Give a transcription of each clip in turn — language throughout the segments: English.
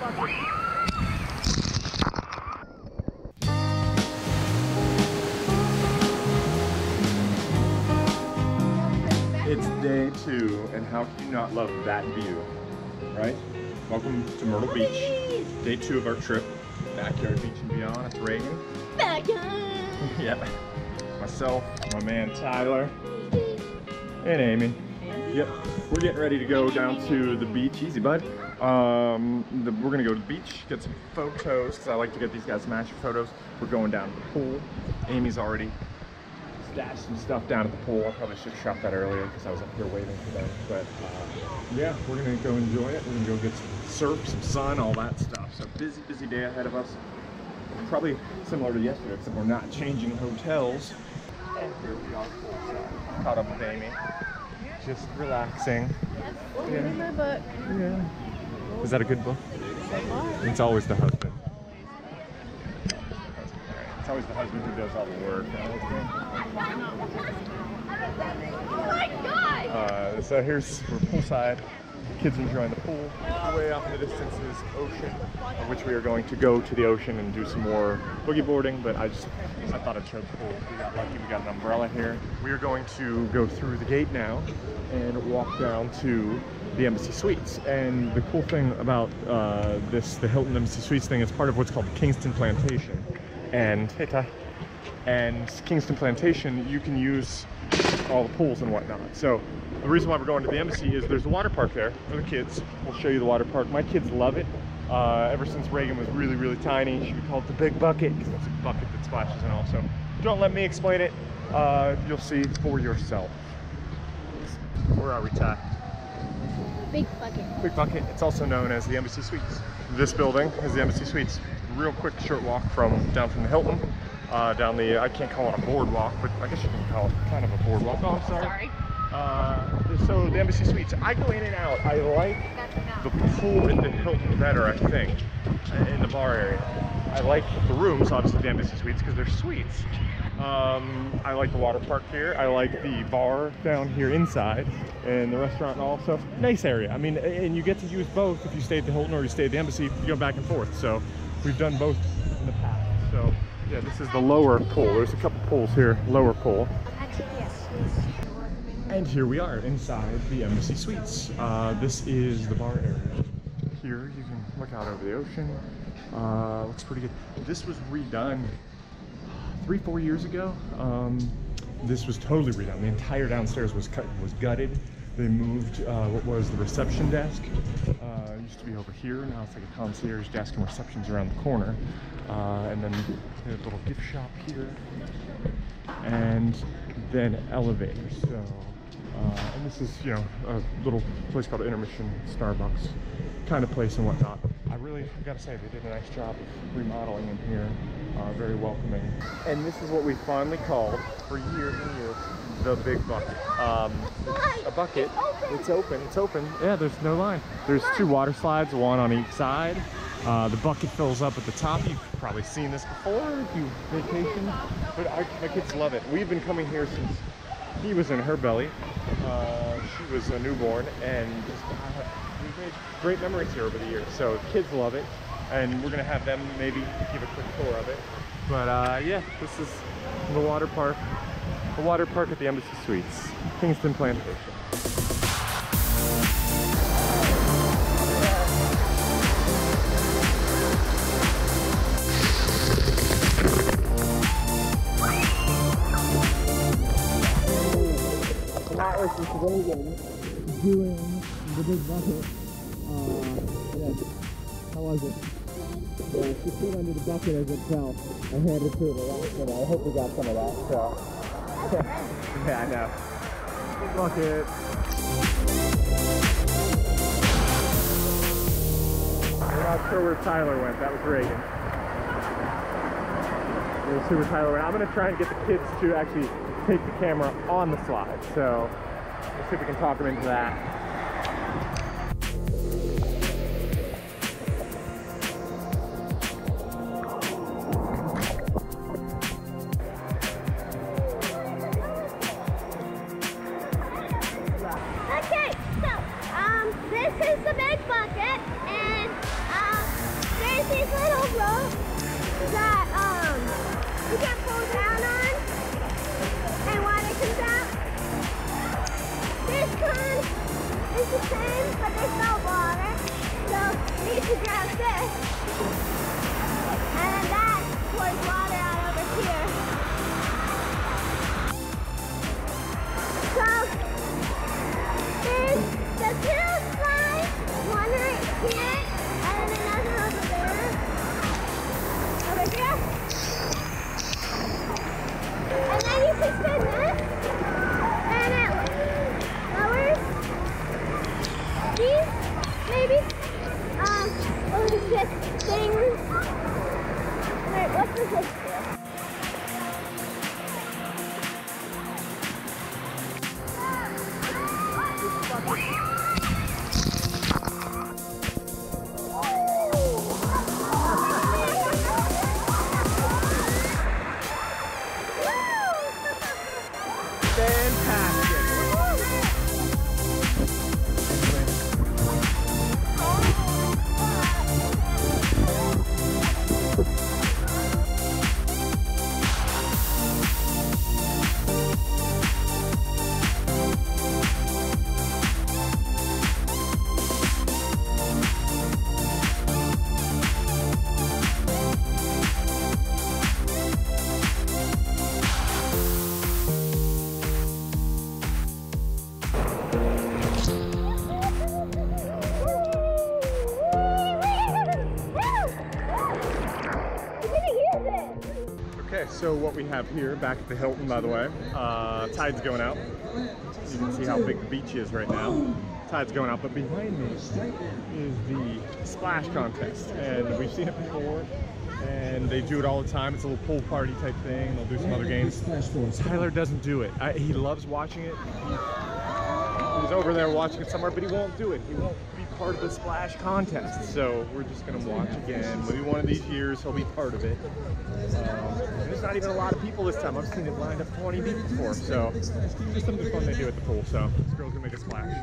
It's day 2, and how can you not love that view, right? Welcome to Myrtle Beach, day 2 of our trip. Backyard beach and beyond. It's Reagan. Backyard! Yep. Myself, my man Tyler, and Amy. Yep. We're getting ready to go down to the beach. Easy, bud. We're gonna go to the beach, get some photos, because I like to get these guys matching photos. We're going down to the pool. Amy's already stashed some stuff down at the pool. I probably should have shot that earlier because I was up here waiting for them. But yeah, we're gonna go enjoy it. We're gonna go get some surf, some sun, all that stuff. So busy day ahead of us. Probably similar to yesterday, except we're not changing hotels. And here we are poolside. Caught up with Amy. Just relaxing. Reading my book. Yeah. Is that a good book? It's always the husband. It's always the husband who does all the work. Oh my God! So we're poolside. Kids enjoying the pool. Way off in the distance is ocean, which we are going to go to the ocean and do some more boogie boarding. But I thought I'd show the pool. We got lucky. We got an umbrella here. We are going to go through the gate now and walk down to the Embassy Suites. And the cool thing about the Hilton Embassy Suites thing, it's part of what's called the Kingston Plantation. And hey Ty, and Kingston Plantation, you can use all the pools and whatnot. So the reason why we're going to the Embassy is there's a water park there for the kids. We'll show you the water park. My kids love it. Ever since Reagan was really tiny, she would call it the big bucket because it's a bucket that splashes and all. So don't let me explain it. You'll see for yourself. Where are we, Ty? Big bucket. Big bucket. It's also known as the Embassy Suites. This building is the Embassy Suites. Real quick short walk down from the Hilton. Down the, I can't call it a boardwalk, but I guess you can call it kind of a boardwalk. Oh, I'm sorry. So the Embassy Suites, I go in and out. I like the pool at the Hilton better, I think, in the bar area. I like the rooms, obviously the Embassy Suites, because they're suites. I like the water park here. I like the bar down here inside, and the restaurant also. Nice area. I mean, and you get to use both if you stay at the Hilton or you stay at the Embassy. You go back and forth. So we've done both in the past. So yeah, this is the lower pool. There's a couple pools here, lower pool. And here we are inside the Embassy Suites. This is the bar area. Here you can look out over the ocean. Looks pretty good. This was redone 3-4 years ago. This was totally redone. The entire downstairs was gutted. They moved what was the reception desk. It used to be over here. Now it's like a concierge desk, and reception's around the corner. And then a little gift shop here, and then elevators. So, and this is, you know, a little place called Intermission Starbucks kind of place and whatnot. I've got to say, they did a nice job of remodeling in here. Very welcoming. And this is what we finally called for years and years the big bucket. It's a bucket. It's open. Yeah, there's no line. There's 2 water slides, one on each side. The bucket fills up at the top. You've probably seen this before if you vacation, but my kids love it. We've been coming here since he was in her belly. She was a newborn, and we've made great memories here over the years. So the kids love it, and we're gonna have them maybe give a quick tour of it. But yeah, this is the water park at the Embassy Suites, Kingston Plantation. Doing the big bucket. Yeah. How was it? Yeah, she stood under the bucket as it fell. I handed to the last one. I hope we got some of that. So. Yeah, I know. Big bucket. We're not sure where Tyler went. That was Reagan. We'll see where Tyler went. I'm going to try and get the kids to actually take the camera on the slide. So let's see if we can talk them into that. Okay, so this is the big bucket, and it's the same, but there's no water. So we need to grab this. And then that pours water out over here. So there's the two slides, one right here, and then another over there. Over here. And then you can spin this, and it lowers these, maybe. What is this thing? Wait, what does this do? Okay, so what we have here, back at the Hilton, by the way, tide's going out. You can see how big the beach is right now. Tide's going out, but behind me is the splash contest, and we've seen it before, and they do it all the time. It's a little pool party type thing. They'll do some other games. Tyler doesn't do it. He loves watching it. He's over there watching it somewhere, but he won't do it. He won't be part of the splash contest. So we're just gonna watch again. Maybe one of these years he'll be part of it. There's not even a lot of people this time. I've seen it lined up 20 people before. So it's just something fun they do at the pool. So this girl's gonna make a splash.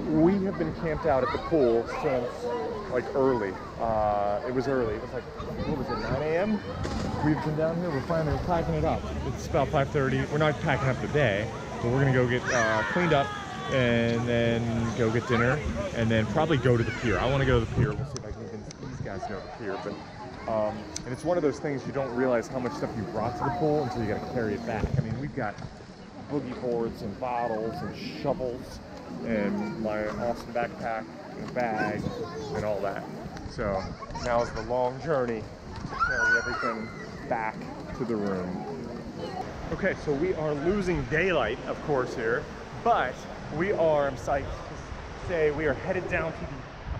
We have been camped out at the pool since like early. It was early. It was like, what was it, 9 a.m.? We've been down here. We're finally packing it up. It's about 5:30. We're not packing up the day, but we're gonna go get cleaned up and then go get dinner and then probably go to the pier. I want to go to the pier. We'll see if I can convince these guys to go to the pier. But and it's one of those things you don't realize how much stuff you brought to the pool until you got to carry it back. I mean, we've got boogie boards and bottles and shovels and my awesome backpack and bag and all that. So now is the long journey to carry everything back to the room. Okay, so we are losing daylight, of course, here, but we are, I'm psyched to say, we are headed down to the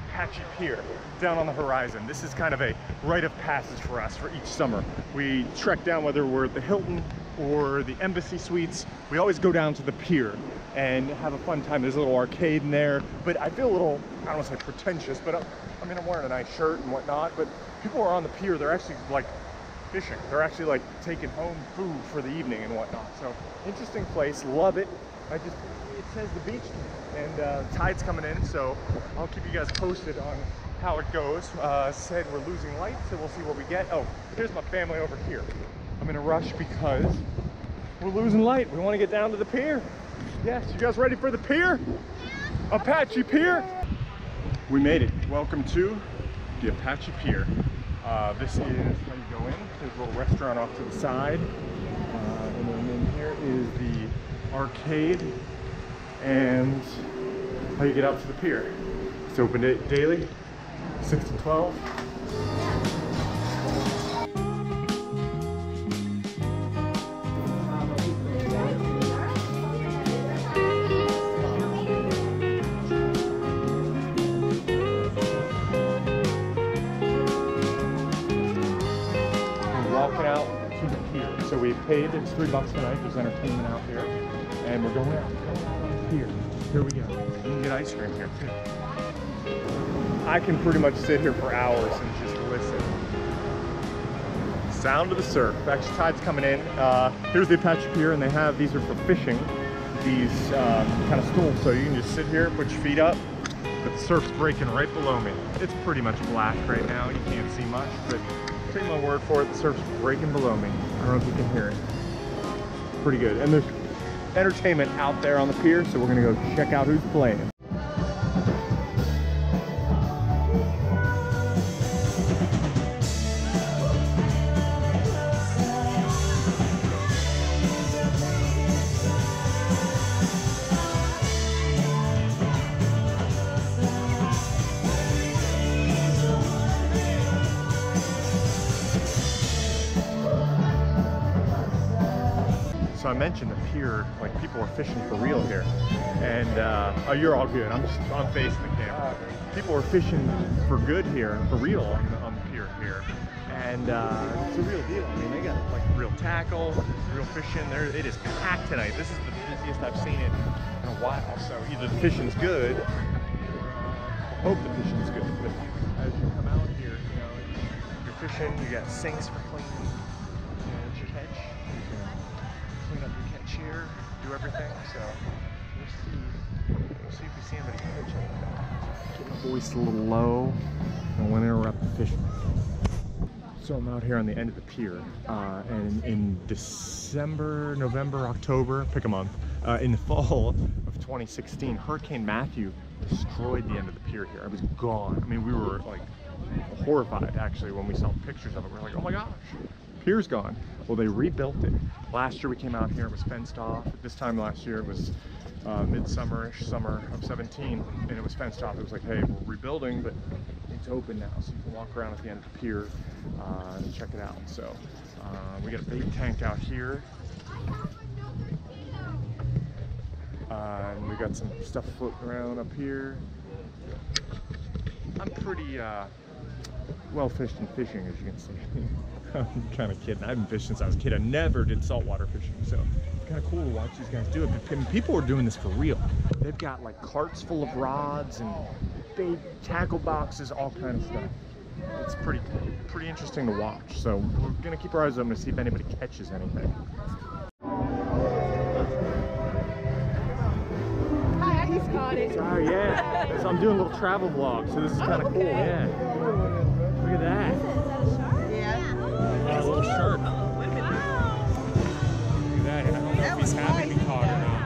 Apache Pier, down on the horizon. This is kind of a rite of passage for us for each summer. We trek down, whether we're at the Hilton or the Embassy Suites, we always go down to the pier and have a fun time. There's a little arcade in there, but I feel a little, I don't want to say pretentious, but I mean, I'm wearing a nice shirt and whatnot, but people are on the pier, they're actually like fishing. They're actually like taking home food for the evening and whatnot. So interesting place, love it. It says the beach and tide's coming in, so I'll keep you guys posted on how it goes. Said we're losing light, so we'll see what we get. Oh, here's my family over here. I'm in a rush because we're losing light. We want to get down to the pier. Yes, you guys ready for the pier? Apache Pier? We made it. Welcome to the Apache Pier. This is how you go in. There's a little restaurant off to the side. And then in here is the arcade and how you get out to the pier. It's open daily, 6 to 12. Walking out to the pier. So we paid, it's $3 tonight, there's entertainment out here. And we're going out here. Here we go. You can get ice cream here too. I can pretty much sit here for hours and just listen. Sound of the surf. Actually, tide's coming in. Here's the Apache Pier, and they have, these are for fishing, these kind of stools. So you can just sit here, put your feet up, but the surf's breaking right below me. It's pretty much black right now. You can't see much, but take my word for it, the surf's breaking below me. I don't know if you can hear it. Pretty good. And there's entertainment out there on the pier, so we're gonna go check out who's playing. So I mentioned the pier, like people are fishing for real here, and oh, you're all good. I'm facing the camera. People are fishing for good here, for real on the pier here, and it's a real deal. I mean, they got like real tackle, real fishing. It is packed tonight. This is the busiest I've seen it in a while. So either the fishing's good, or I hope the fishing's good. But as you come out here, you know, you're fishing. You got sinks for cleaning. And your catch. Clean up your catch here, do everything, so we'll see if we see anybody catch it. Get my voice a little low, I don't want to interrupt the fishing. So I'm out here on the end of the pier, and in December, November, October, pick a month, in the fall of 2016, Hurricane Matthew destroyed the end of the pier here. It was gone. I mean, we were like horrified actually when we saw pictures of it. We're like, oh my gosh, pier's gone. Well, they rebuilt it. Last year we came out here, it was fenced off. This time last year it was midsummer-ish, summer of 17, and it was fenced off. It was like, hey, we're rebuilding, but it's open now, so you can walk around at the end of the pier and check it out. So we got a bait tank out here. And we got some stuff floating around up here. I'm pretty well fished in fishing, as you can see. I'm kind of kidding. I've been fishing since I was a kid. I never did saltwater fishing, so it's kind of cool to watch these guys do it. But people are doing this for real. They've got like carts full of rods and big tackle boxes, all kind of stuff. It's pretty interesting to watch. So we're gonna keep our eyes open to see if anybody catches anything. Hi, I just caught it. Oh yeah. So I'm doing a little travel vlog, so this is kind of cool. Yeah. Look at that. Is that a shark? Yeah. A little shark. Wow. Look at that. I don't know if he's having me caught or not.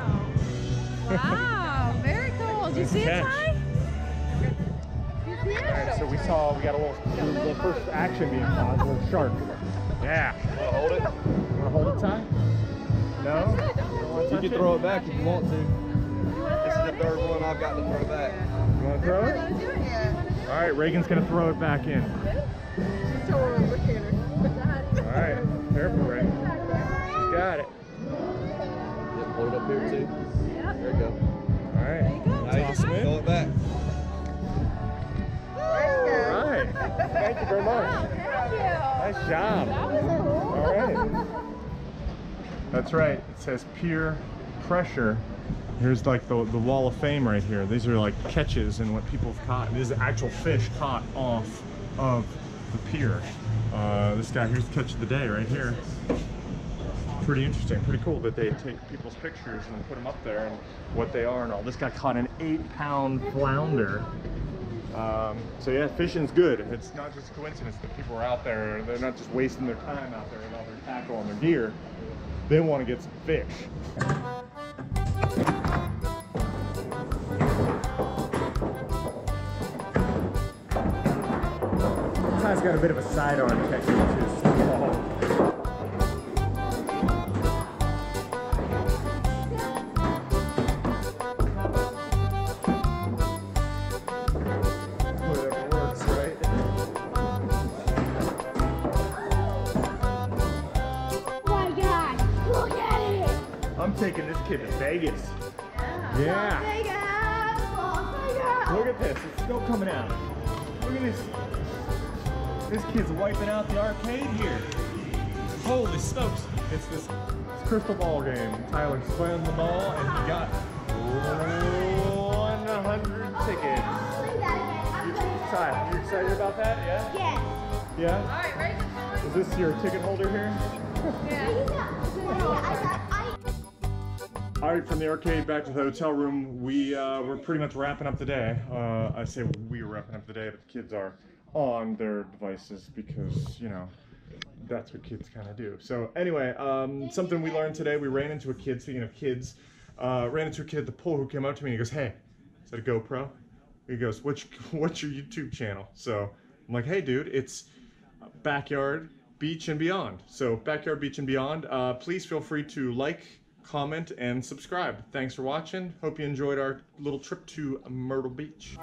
Wow, very cool. Did you see it, Ty? Alright, so we got a little, the first action being caught, a little shark. Yeah. Wanna hold it? Wanna hold it, Ty? No? You can throw it back if you want to. This is the third one I've got to throw back. You wanna throw it? Yeah. Alright, Reagan's gonna throw it back in. Alright, careful, Reagan. She's got it. Yep, hold it up here too. Yep. There you go. Alright. Now you Toss can it in. throw it back. Alright. Thank you very much. Thank you. Nice job. That was cool. Alright. That's right. It says pier pressure. Here's like the wall of fame right here. These are like catches and what people have caught. This is actual fish caught off of the pier. This guy here's the catch of the day right here. Pretty interesting, pretty cool that they take people's pictures and put them up there and what they are and all. This guy caught an 8-pound flounder. So yeah, fishing's good. It's not just a coincidence that people are out there. They're not just wasting their time out there with all their tackle and their gear. They want to get some fish. Ty's got a bit of a sidearm technique to his small. Whatever works, right? Oh my God, look at it! I'm taking this kid to Vegas. Yeah. Look at this, it's still coming out. Look at this. This kid's wiping out the arcade here. Holy smokes. It's this crystal ball game. Tyler spun the ball and he got 100 tickets. Tyler, you excited about that? Yeah? Yes. Yeah? All right, raise the phone. Is this your ticket holder here? All right, from the arcade back to the hotel room, we're pretty much wrapping up the day. I say we are wrapping up the day, but the kids are on their devices because, you know, that's what kids kind of do. So anyway, something we learned today, we ran into a kid, speaking of kids, ran into a kid at the pool who came up to me and he goes, hey, is that a GoPro? He goes, what's your YouTube channel? So I'm like, hey dude, it's Backyard, Beach, and Beyond. So Backyard, Beach, and Beyond. Please feel free to like, comment, and subscribe. Thanks for watching. Hope you enjoyed our little trip to Myrtle Beach.